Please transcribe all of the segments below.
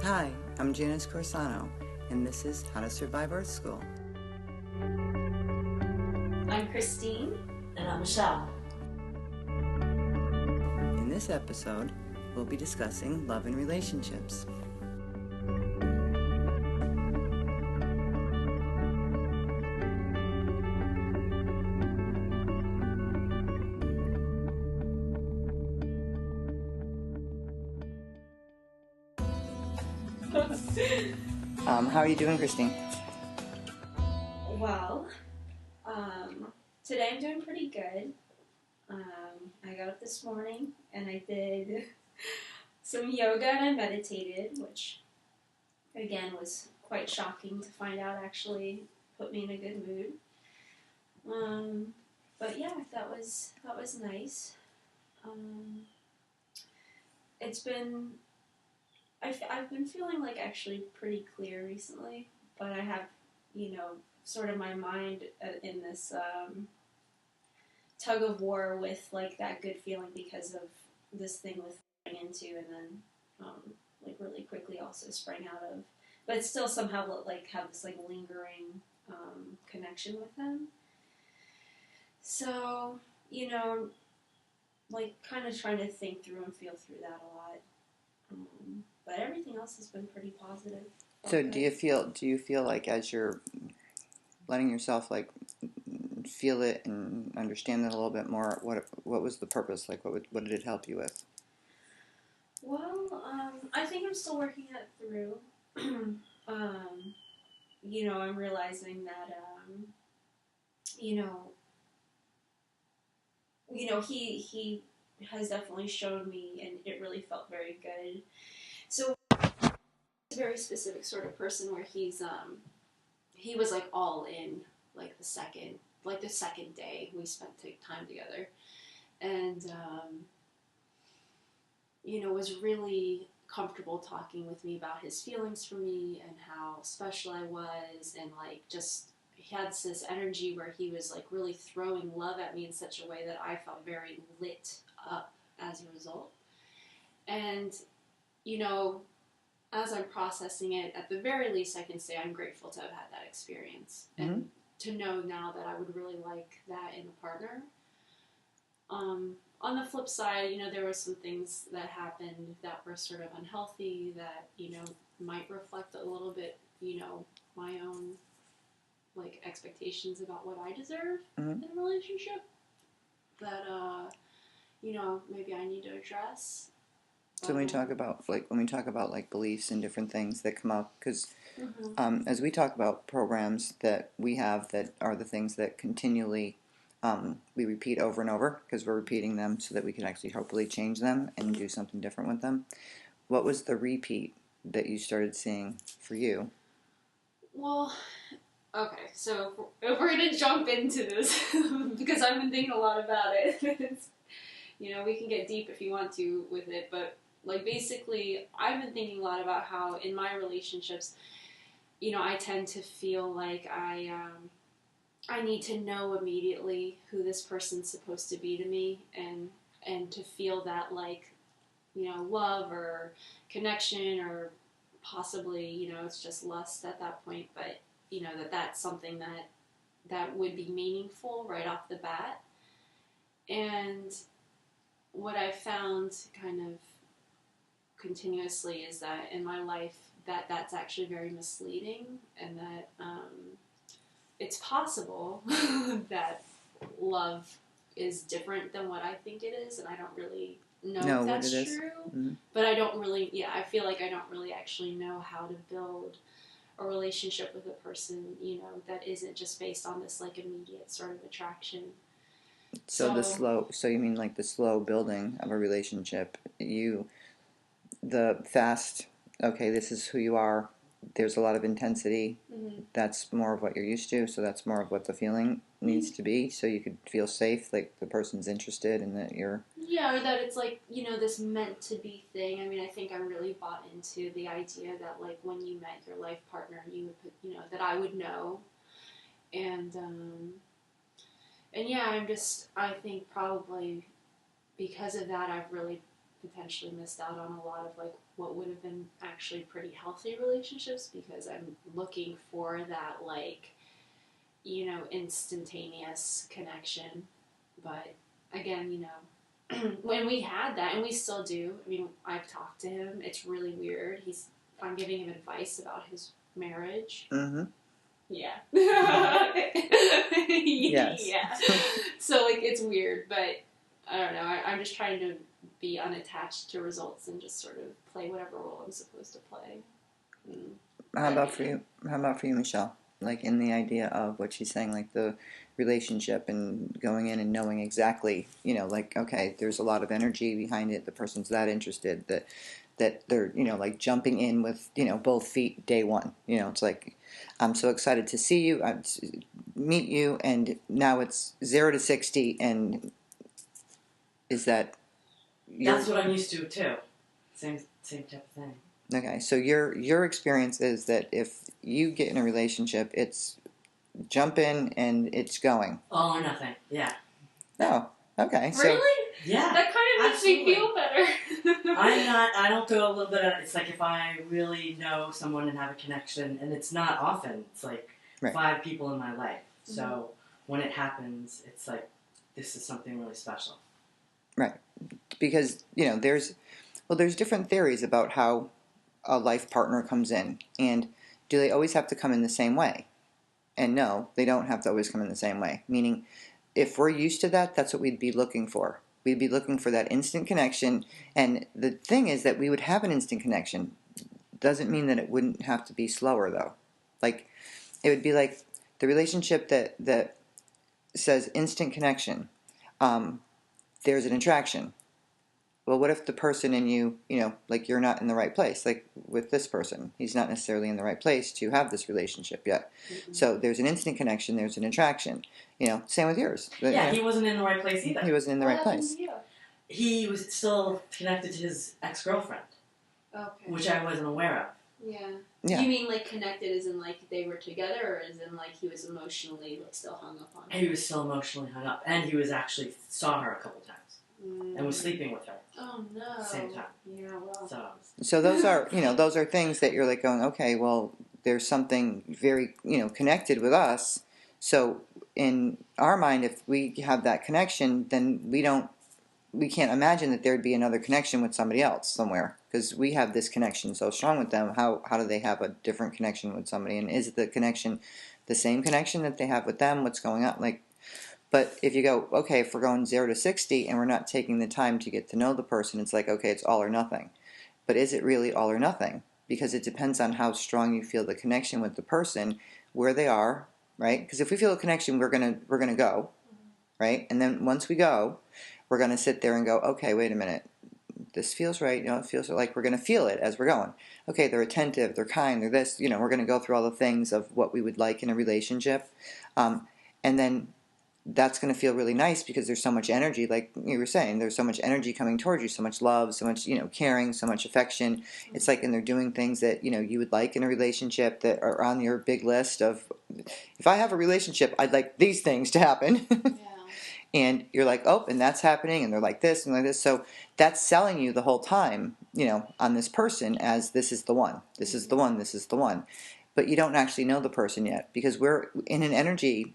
Hi, I'm Janice Corsano, and this is How to Survive Earth School. I'm Christine. And I'm Michelle. In this episode, we'll be discussing love and relationships. How are you doing, Christine? Well, today I'm doing pretty good. I got up this morning and I did some yoga and I meditated, which again was quite shocking to find out actually put me in a good mood. But yeah, that was nice. I've been feeling like actually pretty clear recently, but I have, sort of my mind in this tug of war with like that good feeling because of this thing with sprang into and then like really quickly also sprang out of, but still somehow like have this like lingering connection with them. So, like kind of trying to think through and feel through that a lot. But everything else has been pretty positive. So do you feel like as you're letting yourself like feel it and understand it a little bit more, what was the purpose? Like what did it help you with? Well, I think I'm still working it through. I'm realizing that he has definitely shown me, and it really felt very good. So, he's a very specific sort of person where he was like all in, like the second day we spent time together, and was really comfortable talking with me about his feelings for me and how special I was, and like just he had this energy where he was like really throwing love at me in such a way that I felt very lit up as a result. And as I'm processing it, at the very least I can say I'm grateful to have had that experience, Mm-hmm. and to know now that I would really like that in a partner. On the flip side, there were some things that happened that were sort of unhealthy that, might reflect a little bit, my own, like, expectations about what I deserve in a relationship that, maybe I need to address. So when we talk about like beliefs and different things that come up, because as we talk about programs that we have that are the things that continually we repeat over and over, because we're repeating them so that we can actually hopefully change them and do something different with them. What was the repeat that you started seeing for you? Well, okay, so if we're going to jump into this, because I've been thinking a lot about it, we can get deep if you want to with it, but like basically I've been thinking a lot about how in my relationships, I tend to feel like I need to know immediately who this person's supposed to be to me, and to feel that like, love or connection, or possibly, it's just lust at that point, but that's something that would be meaningful right off the bat. And what I've found kind of continuously is that in my life that's actually very misleading, and that it's possible that love is different than what I think it is, and I don't really know if that's true. Mm-hmm. But I don't really, I feel like I don't really actually know how to build a relationship with a person, that isn't just based on this like immediate sort of attraction. So you mean like the slow building of a relationship, the fast, okay, this is who you are, there's a lot of intensity, that's more of what you're used to, so that's more of what the feeling needs to be, so you could feel safe, like the person's interested and that you're... Yeah, or that it's like, this meant to be thing. I mean, I think I'm really bought into the idea that like when you met your life partner, you would put, that I would know. And yeah, I think probably because of that, I've really potentially missed out on a lot of like what would have been actually pretty healthy relationships, because I'm looking for that, like, you know, instantaneous connection. But again, you know, when we had that, and we still do, I mean, I've talked to him. It's really weird. I'm giving him advice about his marriage. Mm-hmm. Yeah. Yes. Yeah. So, like, it's weird, but I don't know. I'm just trying to be unattached to results and just sort of play whatever role I'm supposed to play. How about for you? How about for you, Michelle? Like in the idea of what she's saying, like the relationship and going in and knowing exactly, you know, like okay, there's a lot of energy behind it. The person's that interested that they're, you know, like jumping in with, you know, both feet day one. You know, it's like I'm so excited to see you, meet you, and now it's 0 to 60, and is that That's what I'm used to too. Same type of thing. Okay, so your experience is that if you get in a relationship, it's jump in and it's going. All or nothing. Yeah. Oh, okay. So Really? Yeah. That kind of makes me feel better. I don't go a little bit. It's like if I really know someone and have a connection, and it's not often. It's like right. 5 people in my life. So when it happens, it's like this is something really special. Right, because you know there's different theories about how a life partner comes in, and do they always have to come in the same way? And no, they don't have to always come in the same way. Meaning, if we're used to that, that's what we'd be looking for. We'd be looking for that instant connection. And the thing is that we would have an instant connection. Doesn't mean that it wouldn't have to be slower, though. Like, it would be like the relationship that says instant connection. There's an attraction. Well, what if the person in you, you know, like you're not in the right place? Like with this person, he's not necessarily in the right place to have this relationship yet. Mm-hmm. So there's an instant connection, there's an attraction. You know, same with yours. Yeah, you know, he wasn't in the right place either. He wasn't in the right place. He was still connected to his ex-girlfriend. Okay. Which I wasn't aware of. Yeah. Yeah. You mean like connected as in like they were together, or as in like he was emotionally like still hung up on her? He was still emotionally hung up, and he was actually saw her a couple times and was sleeping with her. Oh no! At the same time. Yeah, well. So those are, you know, those are things that you're like going, okay, well, there's something very, you know, connected with us. So in our mind, if we have that connection, then we can't imagine that there'd be another connection with somebody else somewhere, because we have this connection so strong with them. How do they have a different connection with somebody? And is the connection the same connection that they have with them? What's going on? Like, but if you go, okay, if we're going 0 to 60 and we're not taking the time to get to know the person, it's like, okay, it's all or nothing. But is it really all or nothing? Because it depends on how strong you feel the connection with the person, where they are, right? Because if we feel a connection, we're gonna go, right? And then once we go, we're gonna sit there and go, okay, wait a minute, this feels right. You know, it feels like we're gonna feel it as we're going. Okay, they're attentive, they're kind, they're this. You know, we're gonna go through all the things of what we would like in a relationship, and then that's going to feel really nice because there's so much energy, like you were saying, there's so much energy coming towards you, so much love, so much, you know, caring, so much affection. It's like, and they're doing things that, you know, you would like in a relationship that are on your big list of, if I have a relationship, I'd like these things to happen. Yeah. And you're like, oh, and that's happening, and they're like this and like this. So that's selling you the whole time, you know, on this person as this is the one, this is the one, this is the one. But you don't actually know the person yet, because we're in an energy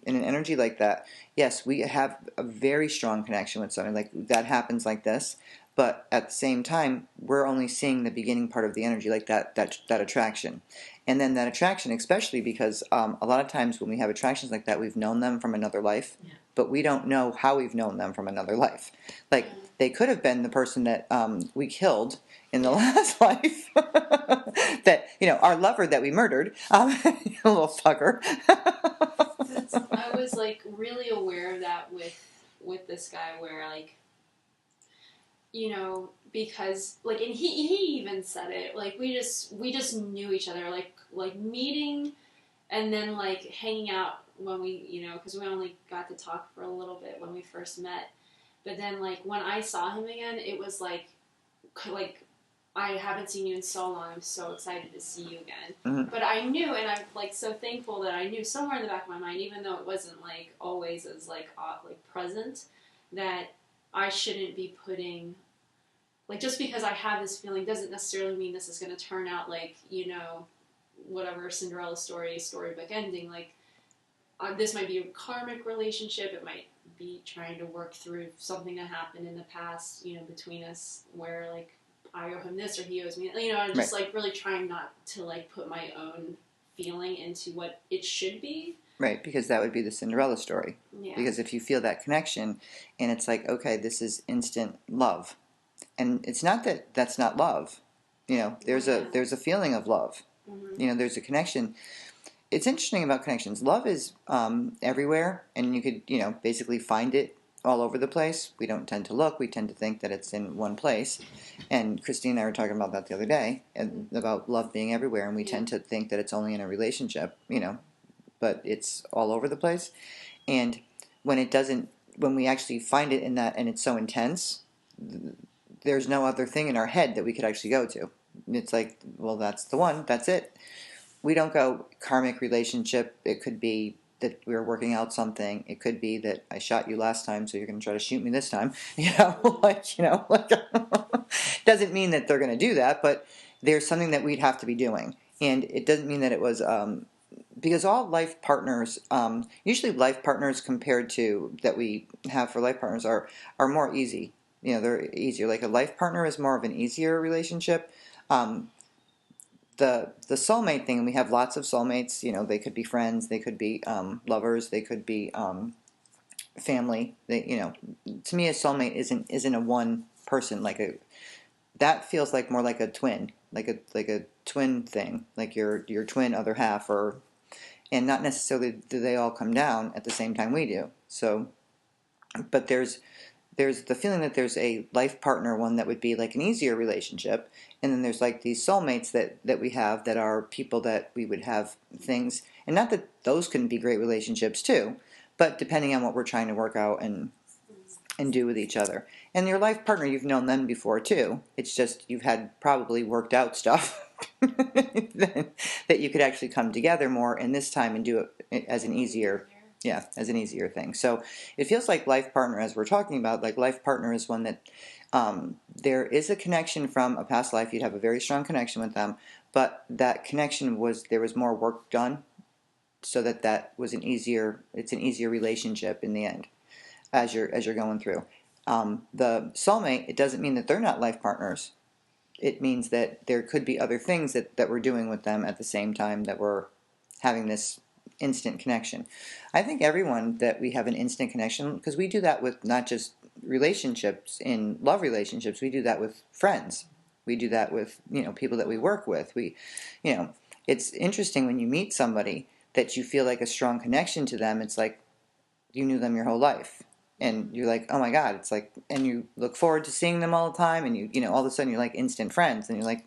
like that. Yes, we have a very strong connection with someone. Like that happens like this, but at the same time, we're only seeing the beginning part of the energy, like that attraction, and then that attraction, especially because a lot of times when we have attractions like that, we've known them from another life, but we don't know how we've known them from another life. Like they could have been the person that we killed in the last life. That, you know, our lover that we murdered, a little fucker. I was like really aware of that with this guy, where like, you know, because like, and he even said it, like we just knew each other, like meeting and then like hanging out when we, you know, because we only got to talk for a little bit when we first met, but then like when I saw him again, it was like I haven't seen you in so long. I'm so excited to see you again. Mm-hmm. But I knew, and I'm like so thankful that I knew somewhere in the back of my mind, even though it wasn't like always as like present, that I shouldn't be putting like, just because I have this feeling doesn't necessarily mean this is going to turn out like, you know, whatever Cinderella storybook ending. Like, this might be a karmic relationship. It might be trying to work through something that happened in the past, you know, between us, where like I owe him this or he owes me. You know, I'm just like really trying not to like put my own feeling into what it should be. Right, because that would be the Cinderella story. Yeah. Because if you feel that connection, and it's like, okay, this is instant love, and it's not that that's not love. You know, there's a feeling of love. Mm-hmm. You know, there's a connection. It's interesting about connections. Love is everywhere, and you could, you know, basically find it all over the place. We don't tend to look. We tend to think that it's in one place. And Christine and I were talking about that the other day, and about love being everywhere, and we tend to think that it's only in a relationship, you know, but it's all over the place. And when we actually find it in that, and it's so intense, there's no other thing in our head that we could actually go to. It's like, well, that's the one. That's it. We don't go karmic relationship. It could be that we were working out something. It could be that I shot you last time, so you're going to try to shoot me this time. You know, like doesn't mean that they're going to do that, but there's something that we'd have to be doing, and it doesn't mean that it was because all life partners, usually life partners compared to that we have for life partners are more easy. You know, they're easier. Like a life partner is more of an easier relationship. The soulmate thing, we have lots of soulmates. You know, they could be friends, they could be lovers, they could be family. They, you know, to me, a soulmate isn't a one person. That feels like more like a twin, like a twin thing, like your twin other half, and not necessarily do they all come down at the same time we do. So, but there's the feeling that there's a life partner one that would be like an easier relationship, and then there's like these soulmates that we have that are people that we would have things, and not that those couldn't be great relationships too, but depending on what we're trying to work out and do with each other. And your life partner, you've known them before too. It's just you've had probably worked out stuff that you could actually come together more in this time and do it as an easier thing. So it feels like life partner, as we're talking about, like life partner is one that there is a connection from a past life. You'd have a very strong connection with them, but that connection there was more work done, so that was it's an easier relationship in the end as you're going through. The soulmate, it doesn't mean that they're not life partners. It means that there could be other things that we're doing with them at the same time that we're having this instant connection. I think everyone that we have an instant connection, because we do that with not just relationships, in love relationships, we do that with friends. We do that with, you know, people that we work with. You know, it's interesting when you meet somebody that you feel like a strong connection to them. It's like you knew them your whole life. And you're like, oh my God, it's like, and you look forward to seeing them all the time, and you know, all of a sudden you're like instant friends, and you're like,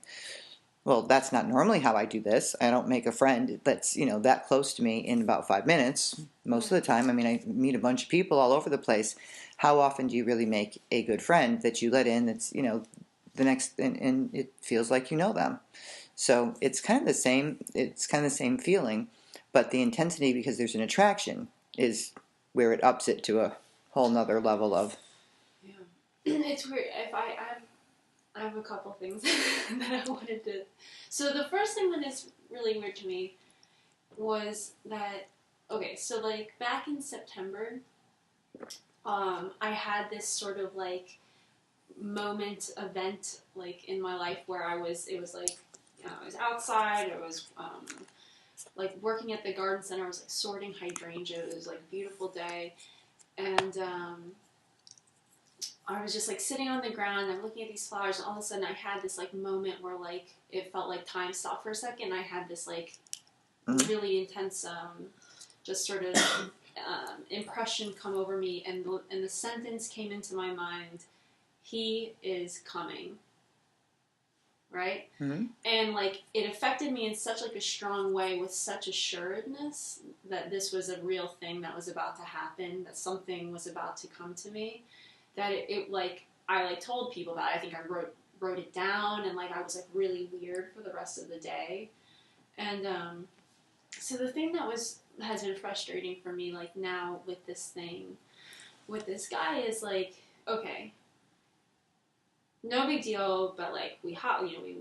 well, that's not normally how I do this. I don't make a friend that's, you know, that close to me in about 5 minutes. Most of the time, I mean, I meet a bunch of people all over the place. How often do you really make a good friend that you let in that's, you know, the next, and it feels like you know them. So it's kind of the same feeling, but the intensity, because there's an attraction, is where it ups it to a whole nother level of. Yeah. It's weird. If I have a couple things that I wanted to. So the first thing that is really weird to me was that, okay, so like back in September, I had this sort of like event like in my life where it was like, you know, I was outside, I was like working at the garden center, I was like sorting hydrangea, it was like a beautiful day, and I was just like sitting on the ground, I'm looking at these flowers, and all of a sudden I had this like moment where like it felt like time stopped for a second. I had this like really intense just sort of impression come over me, and the sentence came into my mind: he is coming. Right? Mm-hmm. And like it affected me in such like a strong way, with such assuredness that this was a real thing that was about to happen, that something was about to come to me, that it like I like told people about it. I think I wrote it down, and like I was like really weird for the rest of the day. And so the thing that has been frustrating for me like now with this thing with this guy is like, okay, no big deal, but like we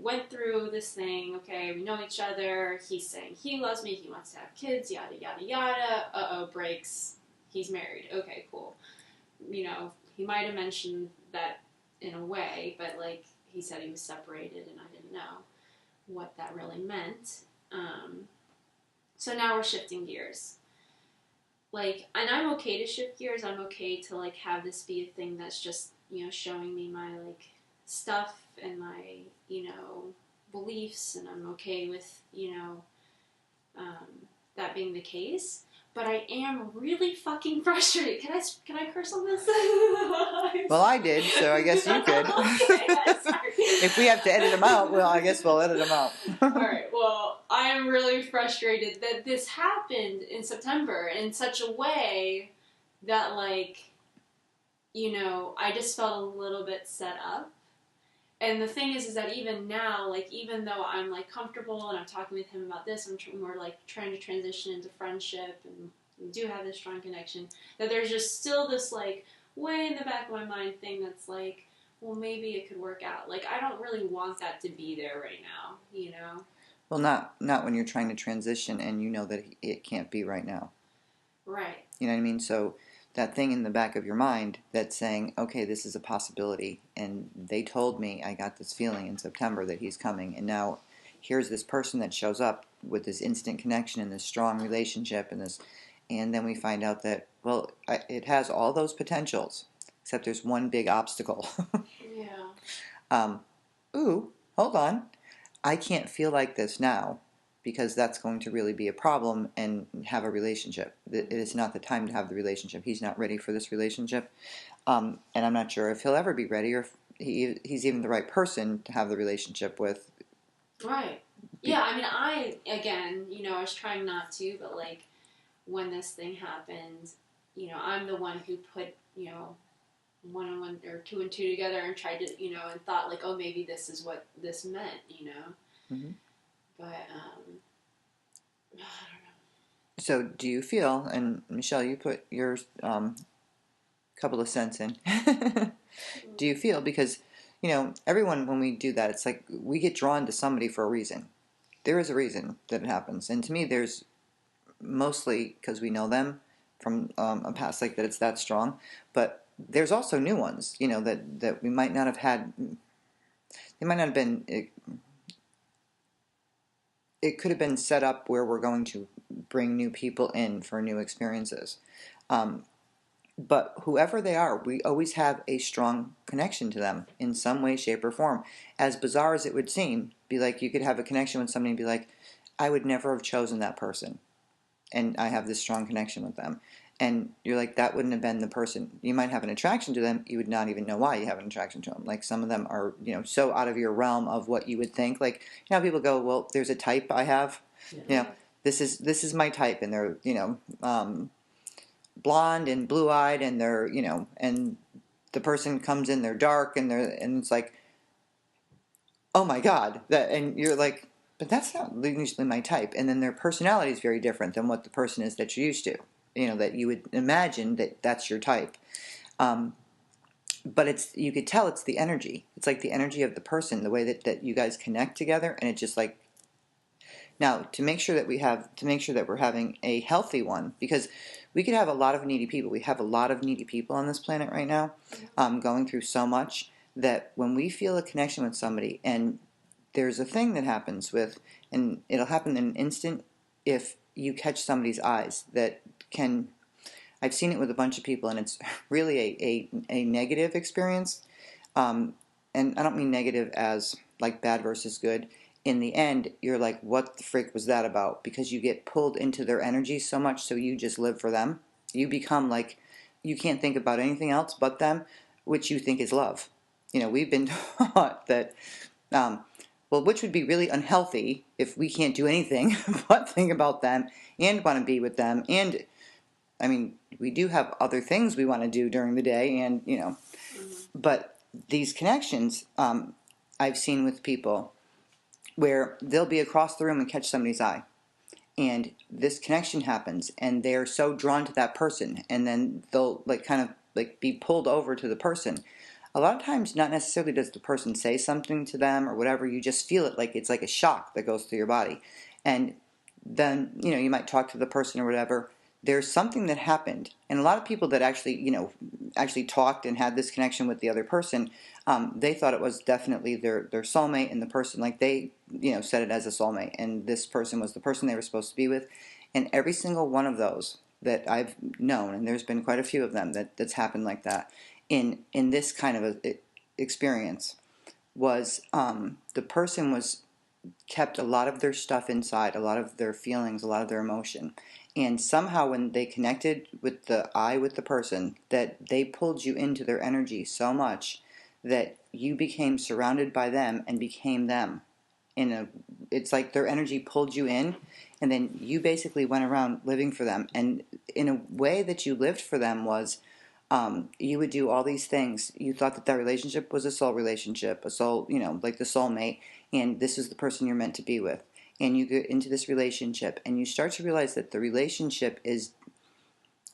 went through this thing. Okay, we know each other. He's saying he loves me. He wants to have kids. Yada yada yada. Breaks. He's married. Okay, cool. He might have mentioned that in a way, but like he said he was separated, and I didn't know what that really meant. So now we're shifting gears. Like, and I'm okay to shift gears. I'm okay to like have this be a thing that's just showing me my like stuff and my beliefs, and I'm okay with that being the case. But I am really fucking frustrated. Can I curse on this? Well, I did, so I guess you could. Okay, sorry. If we have to edit them out, well, I guess we'll edit them out. Alright, well, I am really frustrated that this happened in September in such a way that, like, I just felt a little bit set up. And the thing is that even now, like, even though I'm, like, comfortable and I'm talking with him about this, we're, like, trying to transition into friendship and we do have this strong connection, that there's just still this, like, way in the back of my mind thing that's, like, well, maybe it could work out. Like, I don't really want that to be there right now, Well, not when you're trying to transition and you know that it can't be right now. Right. You know what I mean? So that thing in the back of your mind that's saying, okay, this is a possibility, and they told me I got this feeling in September that he's coming, and now here's this person that shows up with this instant connection and this strong relationship and then we find out that, well, it has all those potentials, except there's one big obstacle. Yeah. Ooh, hold on. I can't feel like this now because that's going to really be a problem and have a relationship. It is not the time to have the relationship. He's not ready for this relationship. And I'm not sure if he'll ever be ready or if he's even the right person to have the relationship with. Right. Yeah, I mean, again, I was trying not to, but, like, when this thing happened, I'm the one who put, one and one or two and two together and tried to, and thought, like, oh, maybe this is what this meant. Mm-hmm. But, I don't know. So do you feel, and Michelle, you put your couple of cents in, do you feel, because, everyone, when we do that, it's like we get drawn to somebody for a reason. There is a reason that it happens. And to me, there's mostly because we know them from a past, like that it's that strong. But there's also new ones, that we might not have had. They might not have been. It could have been set up where we're going to bring new people in for new experiences. But whoever they are, we always have a strong connection to them in some way, shape, or form. As bizarre as it would seem, be like you could have a connection with somebody and be like, I would never have chosen that person. And I have this strong connection with them. And you're like, that wouldn't have been the person. You might have an attraction to them. You would not even know why you have an attraction to them. Like some of them are, so out of your realm of what you would think. Like, people go, well, there's a type I have. Yeah. This is my type. And they're, blonde and blue-eyed, and they're, and the person comes in, they're dark, and it's like, oh my God, and you're like, but that's not usually my type. And then their personality is very different than what the person is that you're used to, that you would imagine that that's your type. But you could tell it's the energy. It's like the energy of the person, the way that you guys connect together, and it's just like, now to make sure that we're having a healthy one, because we could have a lot of needy people. We have a lot of needy people on this planet right now, going through so much, that when we feel a connection with somebody, and there's a thing that happens and it'll happen in an instant if you catch somebody's eyes I've seen it with a bunch of people, and it's really a negative experience. And I don't mean negative as like bad versus good. In the end, you're like, what the frick was that about? Because you get pulled into their energy so much, so you just live for them. You become like, you can't think about anything else but them, which you think is love. We've been taught that, which would be really unhealthy if we can't do anything but think about them and want to be with them. And, I mean, we do have other things we want to do during the day, and, but these connections I've seen with people where they'll be across the room and catch somebody's eye, and this connection happens, and they're so drawn to that person, and then they'll like kind of like be pulled over to the person. a lot of times not necessarily does the person say something to them or whatever, you just feel it like it's like a shock that goes through your body. And then, you might talk to the person or whatever. There's something that happened. And a lot of people that actually, actually talked and had this connection with the other person, they thought it was definitely their soulmate, and the person, like they, said it as a soulmate. And this person was the person they were supposed to be with. And every single one of those that I've known, and there's been quite a few of them that's happened like that in this kind of a experience, was the person was kept a lot of their stuff inside, a lot of their feelings, a lot of their emotion. And somehow when they connected with the person, that they pulled you into their energy so much that you became surrounded by them and became them. It's like their energy pulled you in, and then you basically went around living for them. And in a way that you lived for them was, you would do all these things. You thought that relationship was a soul relationship, a soul, like the soulmate, and this is the person you're meant to be with. And you get into this relationship, and you start to realize that the relationship is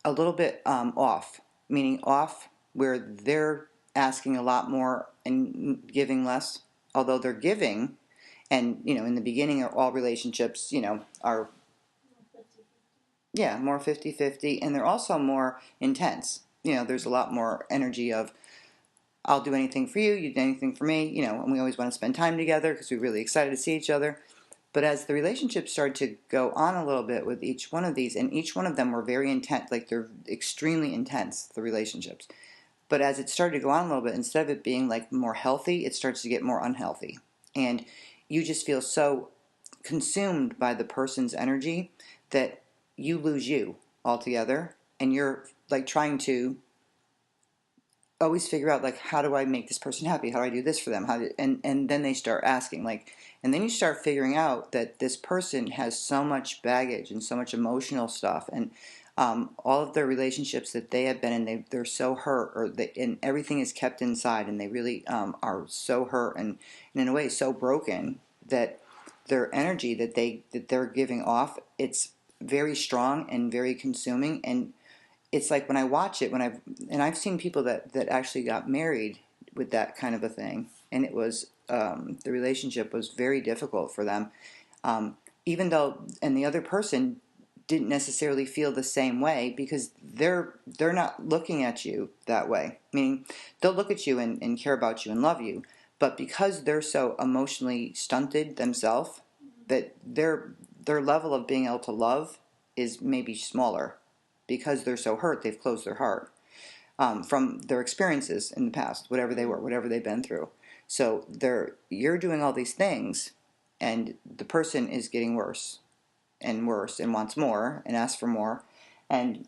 a little bit off, meaning off where they're asking a lot more and giving less, although they're giving. And, in the beginning, all relationships, are, yeah, more 50-50, and they're also more intense. There's a lot more energy of, I'll do anything for you, you do anything for me, and we always want to spend time together because we're really excited to see each other. But as the relationships started to go on a little bit with each one of these, and each one of them were very intense, like they're extremely intense, the relationships. But as it started to go on a little bit, instead of it being like more healthy, it starts to get more unhealthy. And you just feel so consumed by the person's energy that you lose you altogether. And you're like trying to always figure out, like, how do I make this person happy? How do I do this for them? And then they start asking, like, and then you start figuring out that this person has so much baggage and so much emotional stuff, and all of their relationships that they have been in, they're so hurt, and everything is kept inside, and they really are so hurt and in a way so broken that their energy that they're giving off, it's very strong and very consuming. And it's like when I watch it, I've seen people that actually got married with that kind of a thing, and it was the relationship was very difficult for them, even though, and the other person didn't necessarily feel the same way, because they're not looking at you that way. Meaning, they'll look at you and care about you and love you, but because they're so emotionally stunted themselves, that their level of being able to love is maybe smaller. Because they're so hurt, they've closed their heart from their experiences in the past, whatever they were, whatever they've been through. So you're doing all these things, and the person is getting worse and worse and wants more and asks for more. And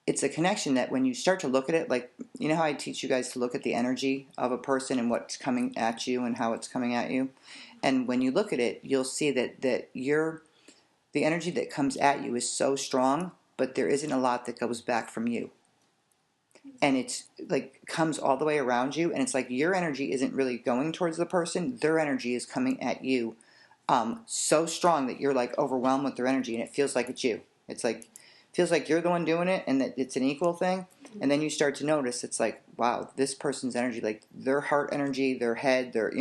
it's a connection that when you start to look at it, like, how I teach you guys to look at the energy of a person and what's coming at you and how it's coming at you. And when you look at it, you'll see that the energy that comes at you is so strong, but there isn't a lot that goes back from you. And it's like comes all the way around you, and it's like your energy isn't really going towards the person. Their energy is coming at you so strong that you're like overwhelmed with their energy, and it feels like it's you. It's like feels like you're the one doing it, and that it's an equal thing. And then you start to notice, it's like, wow, this person's energy, like their heart energy, their head, their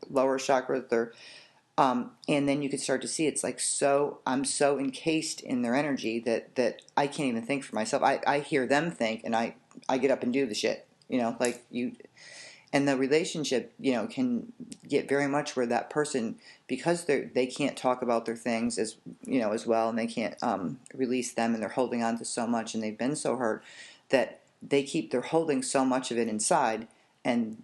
lower chakras, their and then you could start to see it's like, so I'm so encased in their energy that I can't even think for myself. I hear them think, and I get up and do the shit, like you. And the relationship, can get very much where that person, because they can't talk about their things as as well, and they can't release them, and they're holding on to so much, and they've been so hurt that they're holding so much of it inside, and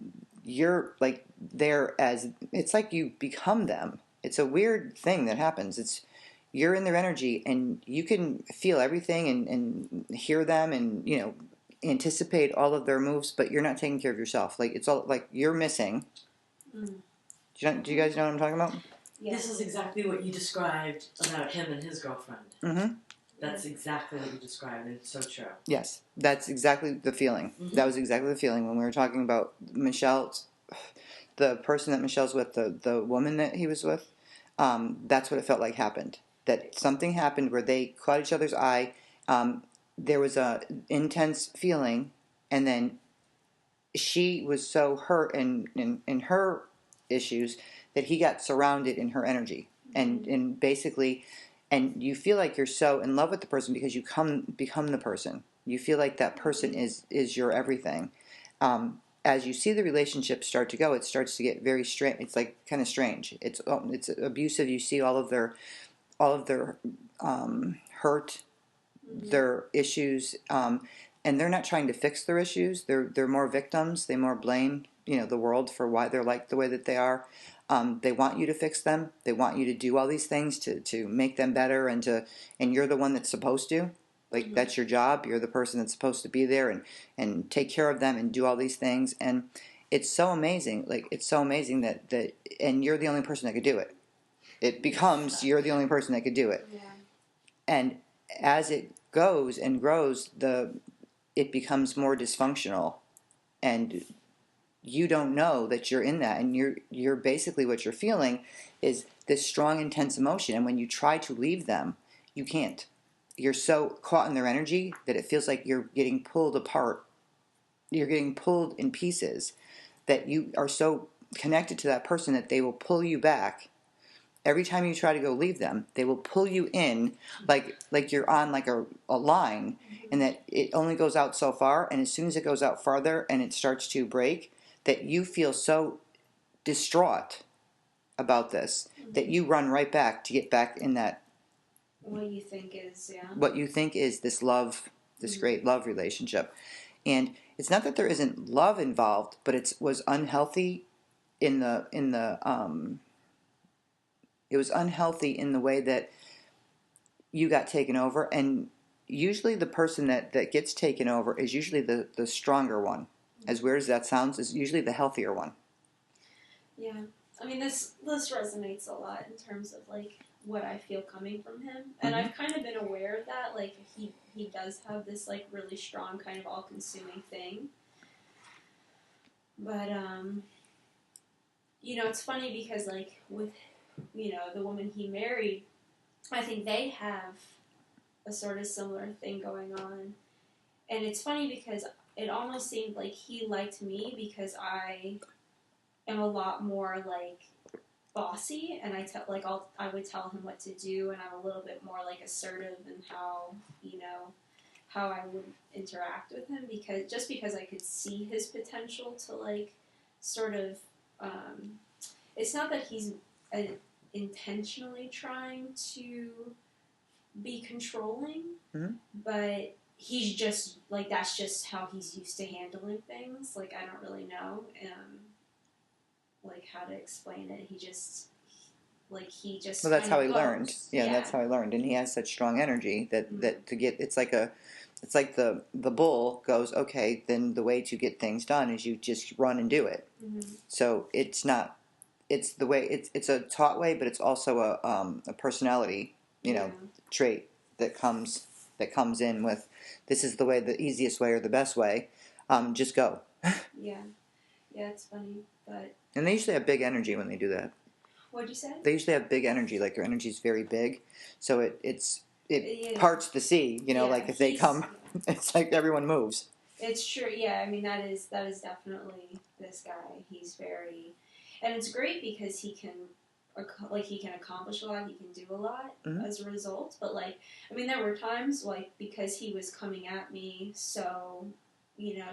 you're like there as it's like you become them. It's a weird thing that happens. You're in their energy, and you can feel everything and hear them, and anticipate all of their moves, but you're not taking care of yourself. Like, it's all like you're missing. Do you guys know what I'm talking about? Yeah. This is exactly what you described about him and his girlfriend. Mm-hmm. That's exactly what you described, and it's so true. Yes, that's exactly the feeling. Mm-hmm. That was exactly the feeling when we were talking about Michelle's, the person that Michelle's with, the woman that he was with. That's what it felt like happened. That something happened where they caught each other's eye. There was a intense feeling, and then she was so hurt in her issues that he got surrounded in her energy, and basically, and you feel like you're so in love with the person because you become the person. You feel like that person is your everything. As you see the relationship start to go, it starts to get very strange. It's like kind of strange. It's abusive. You see all of their hurt, their issues, and they're not trying to fix their issues. They're more victims. They more blame the world for why they're like the way that they are. They want you to fix them. They want you to do all these things to make them better, and you're the one that's supposed to. Like that's your job. You're the person that's supposed to be there and take care of them and do all these things. And it's so amazing. Like it's so amazing that and you're the only person that could do it. It becomes you're the only person that could do it. Yeah. And as it goes and grows, it becomes more dysfunctional, and you don't know that you're in that, and you're basically what you're feeling is this strong, intense emotion. And when you try to leave them, you can't. You're so caught in their energy that it feels like you're getting pulled apart. You're getting pulled in pieces. That you are so connected to that person that they will pull you back. Every time you try to go leave them, they will pull you in like you're on like a line, and that it only goes out so far, and as soon as it goes out farther and it starts to break, that you feel so distraught about this that you run right back to get back in that What you think is, yeah. what you think is this love, this great love relationship. And it's not that there isn't love involved, but it was unhealthy in the it was unhealthy in the way that you got taken over. And usually the person that gets taken over is usually the stronger one. As weird as that sounds, is usually the healthier one. Yeah. I mean, this resonates a lot in terms of, like, what I feel coming from him. And I've kind of been aware of that. Like, he does have this, like, really strong kind of all-consuming thing. But, it's funny because, like, with, the woman he married, I think they have a sort of similar thing going on. And it's funny because it almost seemed like he liked me because I am a lot more, like, bossy, and I would tell him what to do, and I'm a little bit more, like, assertive in how I would interact with him, because I could see his potential to, like, sort of, it's not that he's intentionally trying to be controlling, but he's just, like, that's just how he's used to handling things. Like, I don't really know, like, how to explain it. He just Well, that's how he goes. learned. Yeah, that's how he learned, and he has such strong energy that to get it's like the bull goes, okay, then the way to get things done is you just run and do it. So it's not. It's the way it's a taught way, but it's also a personality trait that comes in with this is the way, the easiest way or the best way. Just go. Yeah, it's funny, but. And they usually have big energy when they do that. What'd you say? They usually have big energy, like their energy is very big, so it parts the sea. Like if they come, it's like everyone moves. It's true. Yeah, I mean that is definitely this guy. He's very, and it's great because he can accomplish a lot. He can do a lot as a result. But like, I mean, there were times like because he was coming at me so,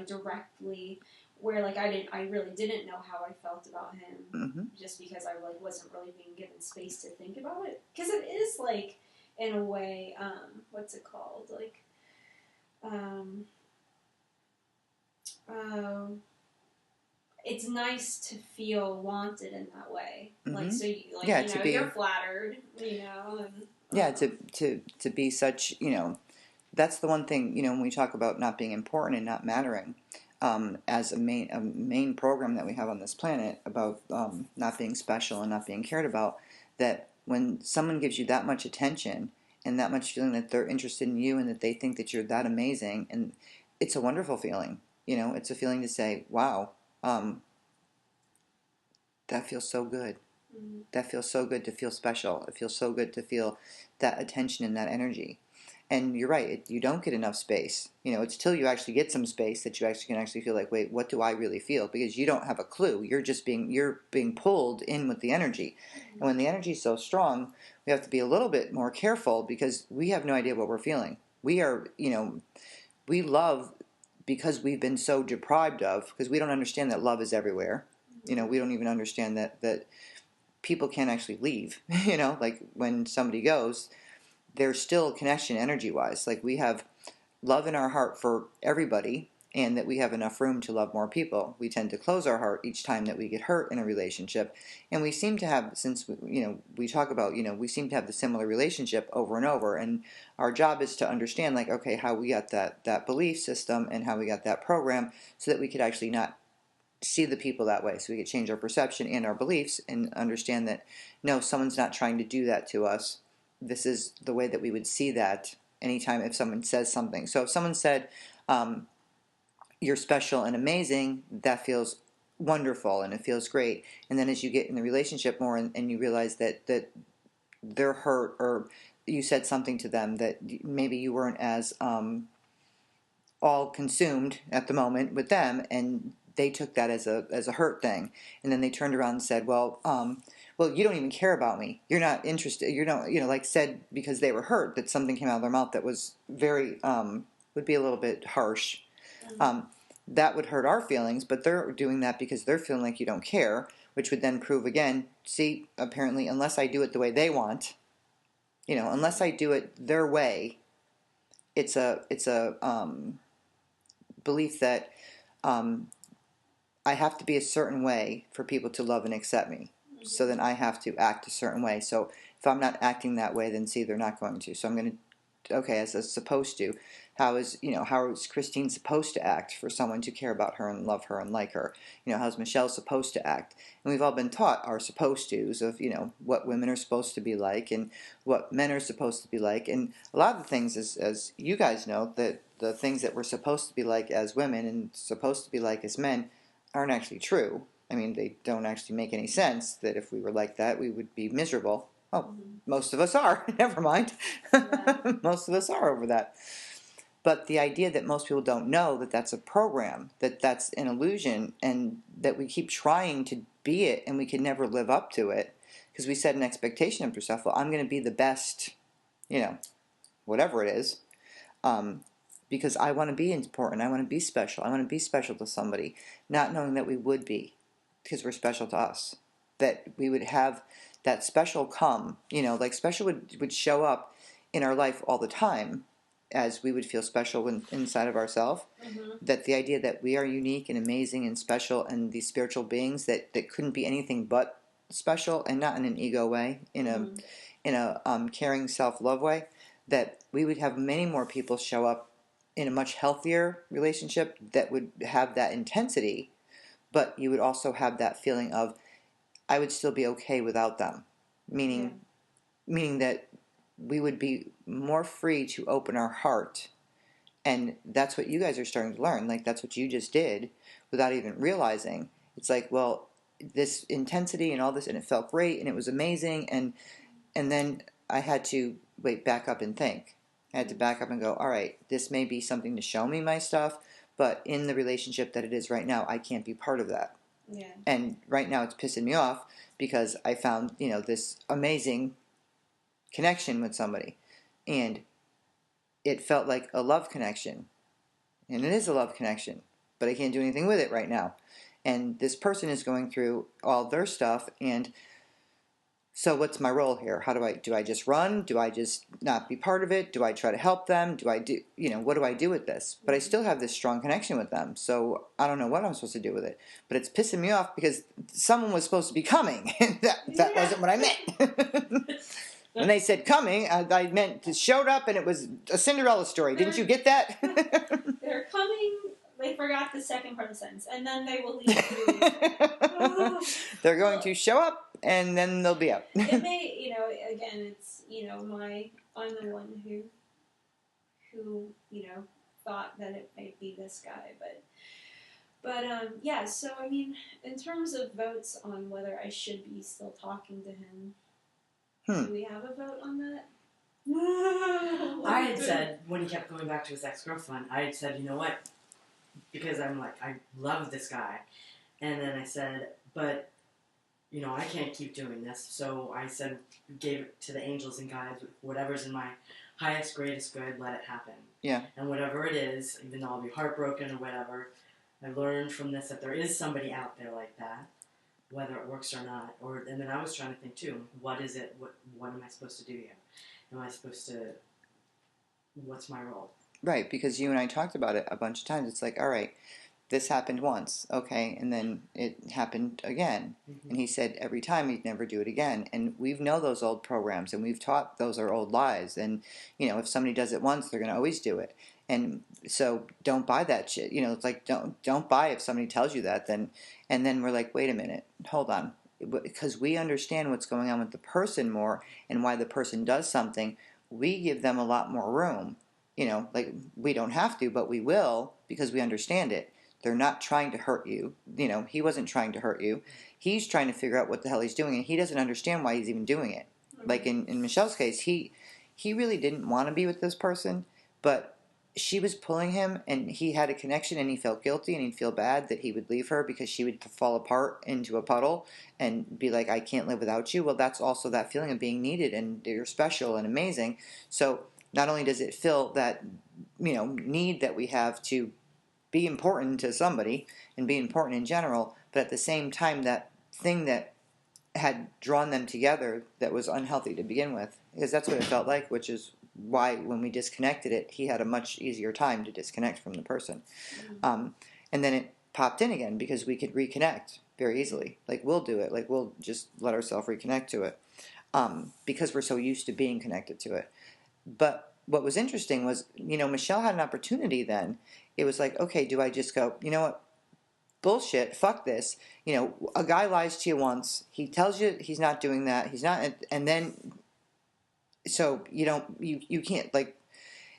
directly. Where like I really didn't know how I felt about him, just because I like wasn't really being given space to think about it. Because it is like, in a way, what's it called? Like, it's nice to feel wanted in that way. Like so, you're flattered, And, to be such, that's the one thing when we talk about not being important and not mattering. As a main program that we have on this planet about not being special and not being cared about, that when someone gives you that much attention and that much feeling that they're interested in you and that they think that you're that amazing, and it's a wonderful feeling. It's a feeling to say, wow, that feels so good. That feels so good to feel special. It feels so good to feel that attention and that energy. And you're right, you don't get enough space. It's till you actually get some space that you actually can actually feel like, wait, what do I really feel? Because you don't have a clue. You're being pulled in with the energy. And when the energy is so strong, we have to be a little bit more careful because we have no idea what we're feeling. We are, we love because we've been so deprived of, because we don't understand that love is everywhere. We don't even understand that people can't actually leave. Like when somebody goes, there's still a connection energy-wise. Like we have love in our heart for everybody, and that we have enough room to love more people. We tend to close our heart each time that we get hurt in a relationship, and we seem to have, since we talk about, we seem to have the similar relationship over and over. And our job is to understand, like, okay, how we got that belief system and how we got that program, so that we could actually not see the people that way, so we could change our perception and our beliefs and understand that no, someone's not trying to do that to us. This is the way that we would see that anytime if someone says something. So if someone said, you're special and amazing, that feels wonderful and it feels great. And then as you get in the relationship more and you realize that they're hurt, or you said something to them that maybe you weren't as all consumed at the moment with them, and they took that as a hurt thing, and then they turned around and said, well, you don't even care about me. You're not interested. You're not, like said, because they were hurt, that something came out of their mouth that was very, would be a little bit harsh. That would hurt our feelings, but they're doing that because they're feeling like you don't care, which would then prove again, see, apparently, unless I do it the way they want, unless I do it their way, it's a belief that, I have to be a certain way for people to love and accept me. So then I have to act a certain way. So if I'm not acting that way, then see, they're not going to. So I'm going to, okay, as it's supposed to, how is Christine supposed to act for someone to care about her and love her and like her? How's Michelle supposed to act? And we've all been taught our supposed to's of, what women are supposed to be like and what men are supposed to be like. And a lot of the things, as you guys know, that the things that we're supposed to be like as women and supposed to be like as men aren't actually true. I mean, they don't actually make any sense, that if we were like that, we would be miserable. Oh, most of us are. Never mind. Yeah. Most of us are over that. But the idea that most people don't know that that's a program, that that's an illusion, and that we keep trying to be it and we can never live up to it because we set an expectation of ourselves. Well, I'm going to be the best, whatever it is. Because I want to be important, I want to be special, I want to be special to somebody, not knowing that we would be, because we're special to us, that we would have that special come, like special would show up in our life all the time, as we would feel special inside of ourselves, that the idea that we are unique and amazing and special and these spiritual beings that couldn't be anything but special, and not in an ego way, in a caring self-love way, that we would have many more people show up in a much healthier relationship that would have that intensity, but you would also have that feeling of, I would still be okay without them. Meaning that we would be more free to open our heart. And that's what you guys are starting to learn. Like, that's what you just did without even realizing. It's like, well, this intensity and all this, and it felt great and it was amazing. And then I had to back up and think. I had to back up and go, all right, this may be something to show me my stuff, but in the relationship that it is right now, I can't be part of that. Yeah. And right now it's pissing me off because I found, this amazing connection with somebody. And it felt like a love connection. And it is a love connection, but I can't do anything with it right now. And this person is going through all their stuff, and so what's my role here? Do I just run? Do I just not be part of it? Do I try to help them? What do I do with this? But I still have this strong connection with them, so I don't know what I'm supposed to do with it. But it's pissing me off because someone was supposed to be coming, and that wasn't what I meant. When they said coming, I meant it showed up and it was a Cinderella story. Didn't you get that? They're coming. They forgot the second part of the sentence, and then they will leave. They're going to show up, and then they'll be out. It may, again, it's, I'm the one who, thought that it might be this guy, but yeah, so, I mean, in terms of votes on whether I should be still talking to him, do we have a vote on that? I had said, when he kept going back to his ex-girlfriend, I had said, you know what? Because I'm like, I love this guy. And then I said, but, you know, I can't keep doing this. So I said, gave it to the angels and guides, whatever's in my highest, greatest good, let it happen. Yeah. And whatever it is, even though I'll be heartbroken or whatever, I learned from this that there is somebody out there like that, whether it works or not. And then I was trying to think too, what is it? What am I supposed to do here? Am I supposed to? What's my role? Right, because you and I talked about it a bunch of times. It's like, all right, this happened once, okay, and then it happened again. Mm-hmm. And he said every time he'd never do it again. And we know those old programs, and we've taught those are old lies. And, you know, if somebody does it once, they're going to always do it. And so don't buy that shit. You know, it's like, don't buy if somebody tells you that. And then we're like, wait a minute, hold on. Because we understand what's going on with the person more and why the person does something, we give them a lot more room. You know, like, we don't have to, but we will because we understand it. They're not trying to hurt you. You know, he wasn't trying to hurt you. He's trying to figure out what the hell he's doing, and he doesn't understand why he's even doing it. Like in Michelle's case, he really didn't want to be with this person, but she was pulling him, and he had a connection, and he felt guilty, and he'd feel bad that he would leave her because she would fall apart into a puddle and be like, I can't live without you. Well, that's also that feeling of being needed, and you're special and amazing. So not only does it fill that, you know, need that we have to be important to somebody and be important in general, but at the same time, that thing that had drawn them together that was unhealthy to begin with, because that's what it felt like, which is why when we disconnected it, he had a much easier time to disconnect from the person. And then it popped in again because we could reconnect very easily. Like, we'll do it. Like, we'll just let ourselves reconnect to it because we're so used to being connected to it. But what was interesting was, you know, Michelle had an opportunity then. It was like, okay, do I just go, you know what, bullshit, fuck this. You know, a guy lies to you once, he tells you he's not doing that, he's not, and then, so you can't, like,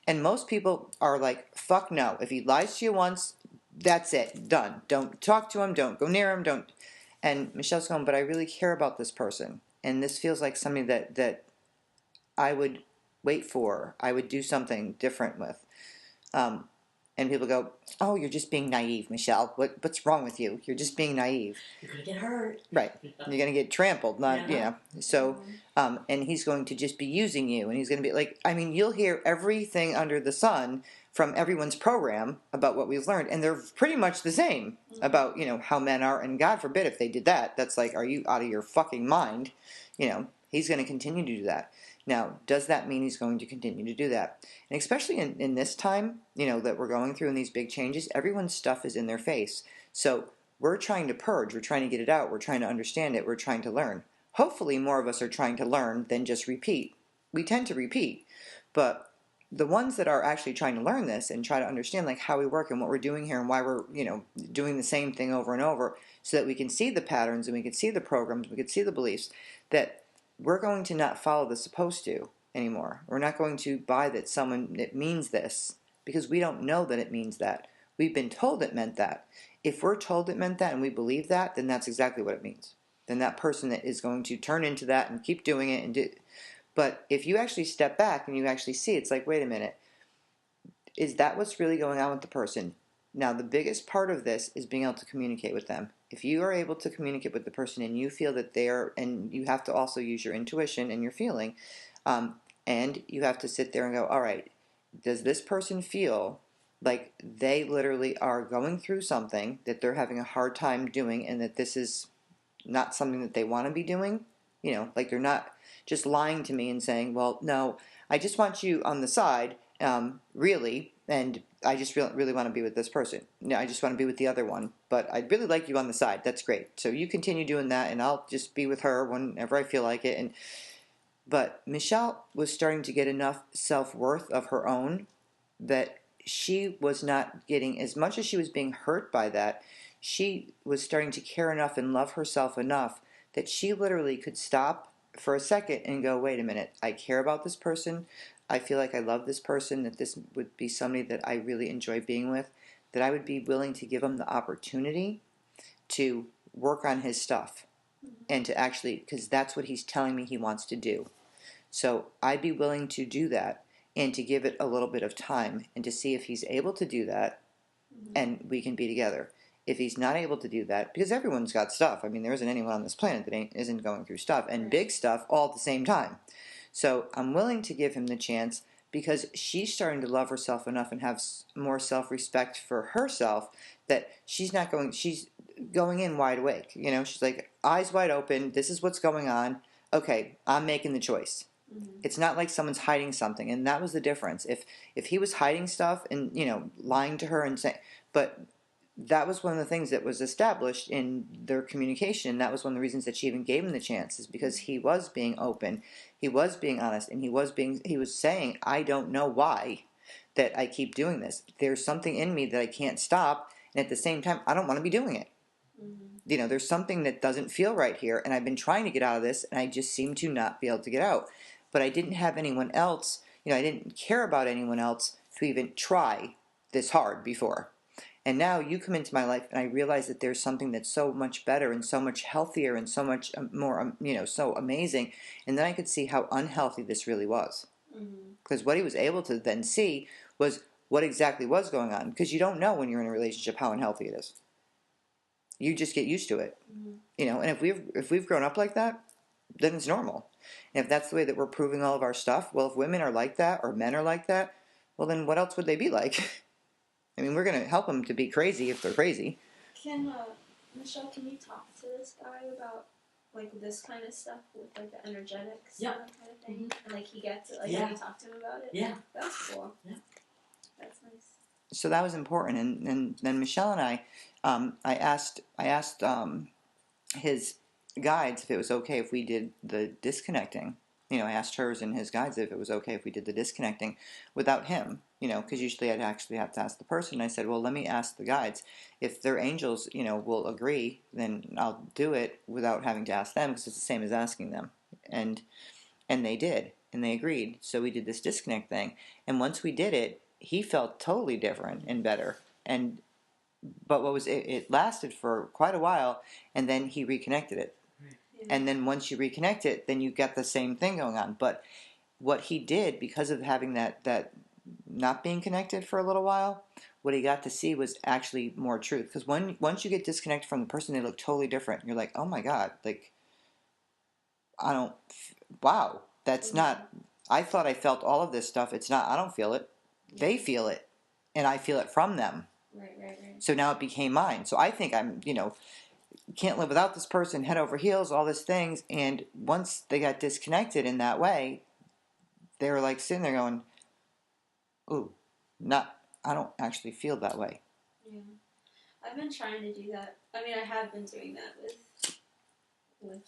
and most people are like, fuck no. If he lies to you once, that's it, done. Don't talk to him, don't go near him, don't. And Michelle's going, but I really care about this person, and this feels like something that I would wait for, I would do something different with. And people go, oh, you're just being naive, Michelle. What's wrong with you? You're just being naive. You're going to get hurt. Right. You're going to get trampled, not, Yeah. you know. So, and he's going to just be using you. And he's going to be like, I mean, you'll hear everything under the sun from everyone's program about what we've learned. And they're pretty much the same about, you know, how men are. And God forbid if they did that, that's like, are you out of your fucking mind? You know, he's going to continue to do that. Now, does that mean he's going to continue to do that? And especially in this time, you know, that we're going through in these big changes, everyone's stuff is in their face. So we're trying to purge, we're trying to get it out, we're trying to understand it, we're trying to learn. Hopefully more of us are trying to learn than just repeat. We tend to repeat, but the ones that are actually trying to learn this and try to understand like how we work and what we're doing here and why we're, you know, doing the same thing over and over so that we can see the patterns and we can see the programs, we can see the beliefs, that we're going to not follow the supposed to anymore. We're not going to buy that it means this because we don't know that it means that. We've been told it meant that. If we're told it meant that and we believe that, then that's exactly what it means. Then that person that is going to turn into that and keep doing it and do. But if you actually step back and you actually see, it's like, wait a minute, is that what's really going on with the person? Now, the biggest part of this is being able to communicate with them. If you are able to communicate with the person and you feel that they are, and you have to also use your intuition and your feeling, and you have to sit there and go, all right, does this person feel like they literally are going through something that they're having a hard time doing and that this is not something that they want to be doing? You know, like they're not just lying to me and saying, well, no, I just want you on the side, really, and I just really want to be with this person. No, I just want to be with the other one, but I'd really like you on the side. That's great. So you continue doing that, and I'll just be with her whenever I feel like it. But Michelle was starting to get enough self-worth of her own that she was not getting, as much as she was being hurt by that, she was starting to care enough and love herself enough that she literally could stop for a second and go, wait a minute, I care about this person. I feel like I love this person, that this would be somebody that I really enjoy being with, that I would be willing to give him the opportunity to work on his stuff and to actually, because that's what he's telling me he wants to do. So I'd be willing to do that and to give it a little bit of time and to see if he's able to do that and we can be together. If he's not able to do that, because everyone's got stuff. I mean, there isn't anyone on this planet that isn't going through stuff, and big stuff all at the same time. So I'm willing to give him the chance because she's starting to love herself enough and have more self-respect for herself that she's going in wide awake. You know, she's like, eyes wide open, this is what's going on. Okay, I'm making the choice. It's not like someone's hiding something, and that was the difference. If he was hiding stuff and, you know, lying to her and saying, but that was one of the things that was established in their communication. That was one of the reasons that she even gave him the chance, is because he was being open, he was being honest, and he was saying, I don't know why that I keep doing this. There's something in me that I can't stop, and at the same time, I don't want to be doing it. You know, there's something that doesn't feel right here, and I've been trying to get out of this, and I just seem to not be able to get out. But I didn't have anyone else, you know, I didn't care about anyone else to even try this hard before. And now you come into my life and I realize that there's something that's so much better and so much healthier and so much more, you know, so amazing. And then I could see how unhealthy this really was. Because what he was able to then see was what exactly was going on. Because you don't know when you're in a relationship how unhealthy it is. You just get used to it. You know, and if we've grown up like that, then it's normal. And if that's the way that we're proving all of our stuff, well, if women are like that or men are like that, well, then what else would they be like? I mean, we're going to help them to be crazy if they're crazy. Michelle, can you talk to this guy about, like, this kind of stuff with, like, the energetics and that kind of thing? And, like, he gets it? Like, have you talked to him about it? Yeah. That's cool. Yeah. That's nice. So that was important. And then Michelle and I asked his guides if it was okay if we did the disconnecting. You know, I asked hers and his guides if it was okay if we did the disconnecting without him, you know, because usually I'd actually have to ask the person. I said, well, let me ask the guides. If their angels, you know, will agree, then I'll do it without having to ask them, because it's the same as asking them. And they did, and they agreed. So we did this disconnect thing. And once we did it, he felt totally different and better. But it lasted for quite a while, and then he reconnected it. And then once you reconnect it, then you get the same thing going on. But what he did, because of having that not being connected for a little while, what he got to see was actually more truth. Because once you get disconnected from the person, they look totally different. You're like, oh my God, like, wow, that's not, I thought I felt all of this stuff. It's not, I don't feel it. They feel it. And I feel it from them. Right. So now it became mine. So I think I'm, you know, can't live without this person, head over heels, all these things. And once they got disconnected in that way, they were like sitting there going, ooh, I don't actually feel that way. Yeah. I've been trying to do that. I mean, I have been doing that with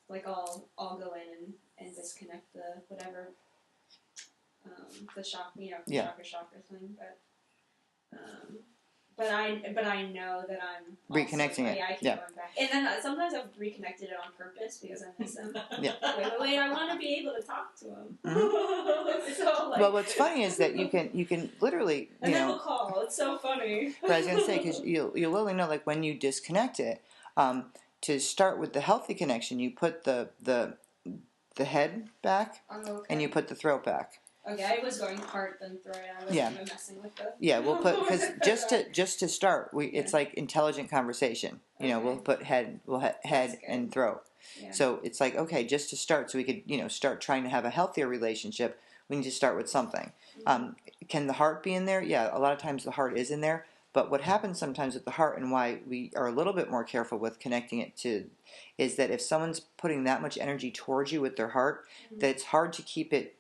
like I'll go in and disconnect the whatever, the shock, you know, chakra thing, but I know that I'm reconnecting it. I keep going back. And then sometimes I've reconnected it on purpose because I miss him. Yeah. Wait, I want to be able to talk to him. So, well, what's funny is that you can literally, and then we'll call. It's so funny. But I was going to say, because you'll literally know, like, when you disconnect it, to start with the healthy connection, you put the head back, and you put the throat back. Okay, I was going heart then throat. I wasn't even messing with the. Yeah, we'll put, because just to start, it's like intelligent conversation. You know, we'll put head and throat. Yeah. So it's like, okay, just to start, so we could, you know, start trying to have a healthier relationship. We need to start with something. Mm-hmm. Can the heart be in there? Yeah, a lot of times the heart is in there. But what happens sometimes with the heart, and why we are a little bit more careful with connecting it to, is that if someone's putting that much energy towards you with their heart, that it's hard to keep it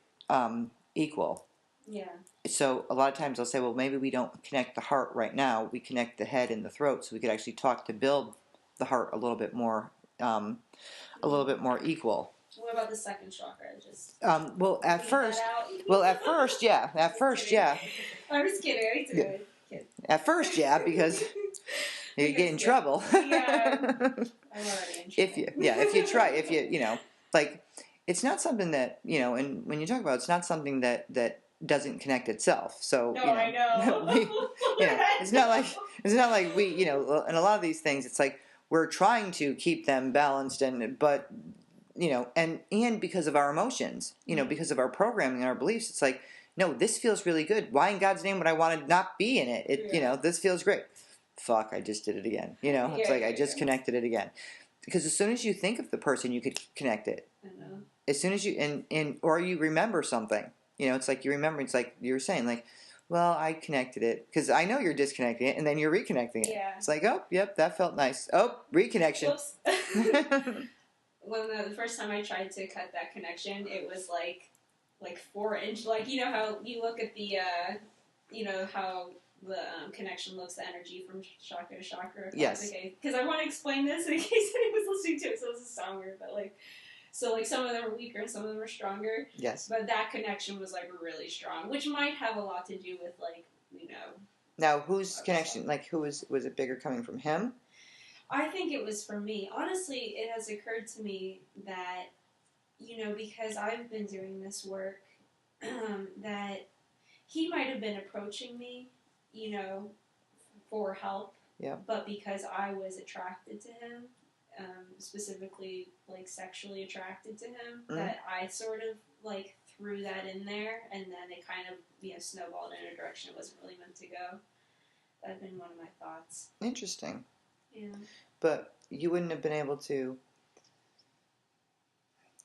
equal. Yeah. So a lot of times I'll say, well, maybe we don't connect the heart right now. We connect the head and the throat, so we could actually talk to build the heart a little bit more equal. What about the second chakra? Just at first, yeah. I was kidding. At first, yeah, because you get in trouble. Yeah, I'm already in trouble. If you know, like, it's not something that, you know, and when you talk about it, it's not something that doesn't connect itself. So, no, you know, I know. it's not like we, you know, and a lot of these things, it's like we're trying to keep them balanced, but and because of our emotions, because of our programming and our beliefs, it's like, no, this feels really good. Why in God's name would I want to not be in it? This feels great. Fuck, I just did it again. It's like I just connected it again. Because as soon as you think of the person, you could connect it. I know. As soon as you, or you remember something, it's like you remember, it's like you were saying, like, well, I connected it. Because I know you're disconnecting it, and then you're reconnecting it. Yeah. It's like, oh, yep, that felt nice. Oh, reconnection. Whoops. When the first time I tried to cut that connection, it was like 4-inch. Like, how you look at the, how the connection looks, the energy from chakra to chakra. Yes. Okay, because I want to explain this in case anyone's listening to it, so this is sound weird, but so some of them are weaker and some of them are stronger. Yes. But that connection was really strong, which might have a lot to do with Now, whose connection? Like, who was it bigger coming from him? I think it was for me. Honestly, it has occurred to me that, because I've been doing this work, that he might have been approaching me, for help. Yeah. But because I was attracted to him, specifically, sexually attracted to him, that I sort of, threw that in there, and then it kind of, snowballed in a direction it wasn't really meant to go. That'd been one of my thoughts. Interesting. Yeah. But you wouldn't have been able to,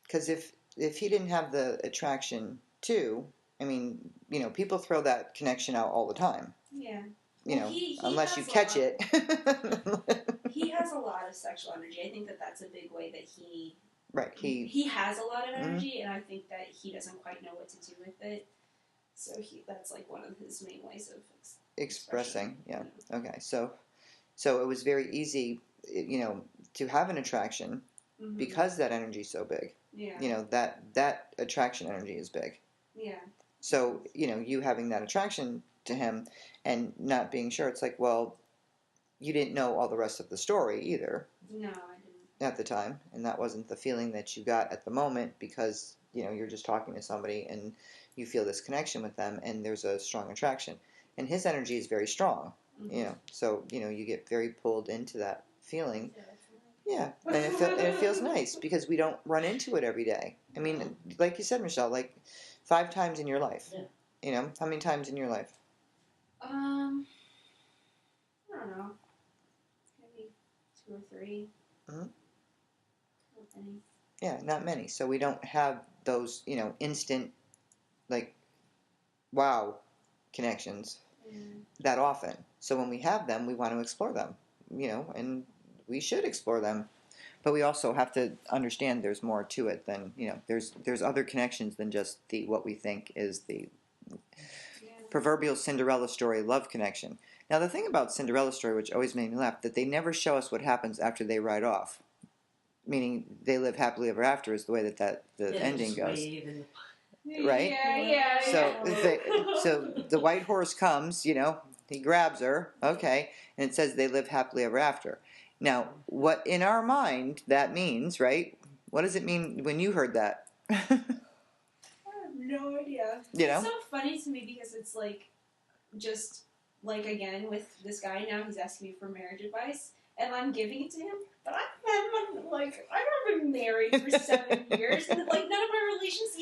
because if he didn't have the attraction too, I mean, people throw that connection out all the time. Yeah. He unless you catch it. He has a lot of sexual energy. I think that's a big way that he... Right. He has a lot of energy, and I think that he doesn't quite know what to do with it. So that's one of his main ways of expressing. Yeah. Okay. So it was very easy, to have an attraction because that energy is so big. Yeah. That attraction energy is big. Yeah. So, you having that attraction to him and not being sure, it's like, well, you didn't know all the rest of the story either. No, I didn't. At the time, and that wasn't the feeling that you got at the moment because, you're just talking to somebody and you feel this connection with them and there's a strong attraction. And his energy is very strong, so, you get very pulled into that feeling. Yeah, and it feels nice because we don't run into it every day. I mean, like you said, Michelle, 5 times in your life. Yeah. How many times in your life? I don't know. Maybe 2 or 3. Mm-hmm. Not many. Yeah, not many. So we don't have those, instant, wow connections that often. So when we have them, we want to explore them, and we should explore them. But we also have to understand there's more to it than, there's other connections than just what we think is the proverbial Cinderella Story love connection. Now, the thing about Cinderella Story, which always made me laugh, that they never show us what happens after they ride off. Meaning they live happily ever after is the way that the ending goes. Right? Yeah. So the white horse comes, he grabs her, okay, and it says they live happily ever after. Now, what in our mind that means, right? What does it mean when you heard that? I have no idea. It's so funny to me because it's again, with this guy now, he's asking me for marriage advice, and I'm giving it to him, but I've been married for 7 years, and none of my relations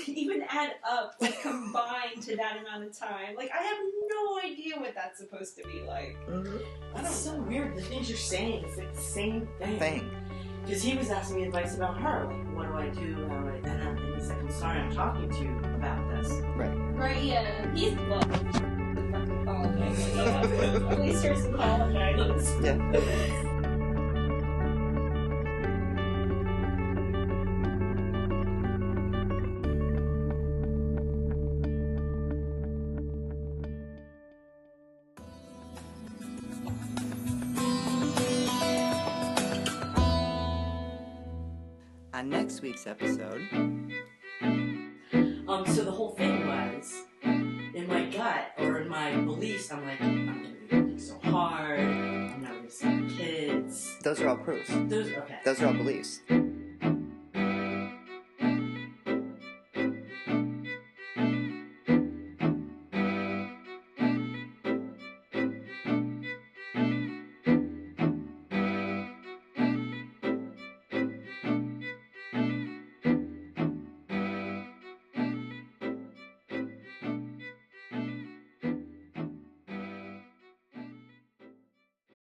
even add up, combined to that amount of time. I have no idea what that's supposed to be like. That's so weird. The things you're saying, it's the same thing. Because he was asking me advice about her, what do I do, how do I, and he's like, I'm sorry, I'm talking to you about this. Right, yeah. He's, fucking apologizing. At least there's apologizing. Yeah. On next week's episode... So the whole thing was, in my gut, or in my beliefs, I'm like, I'm going to be working so hard, I'm not going to see kids. Those are all proofs. Okay. Those are all beliefs.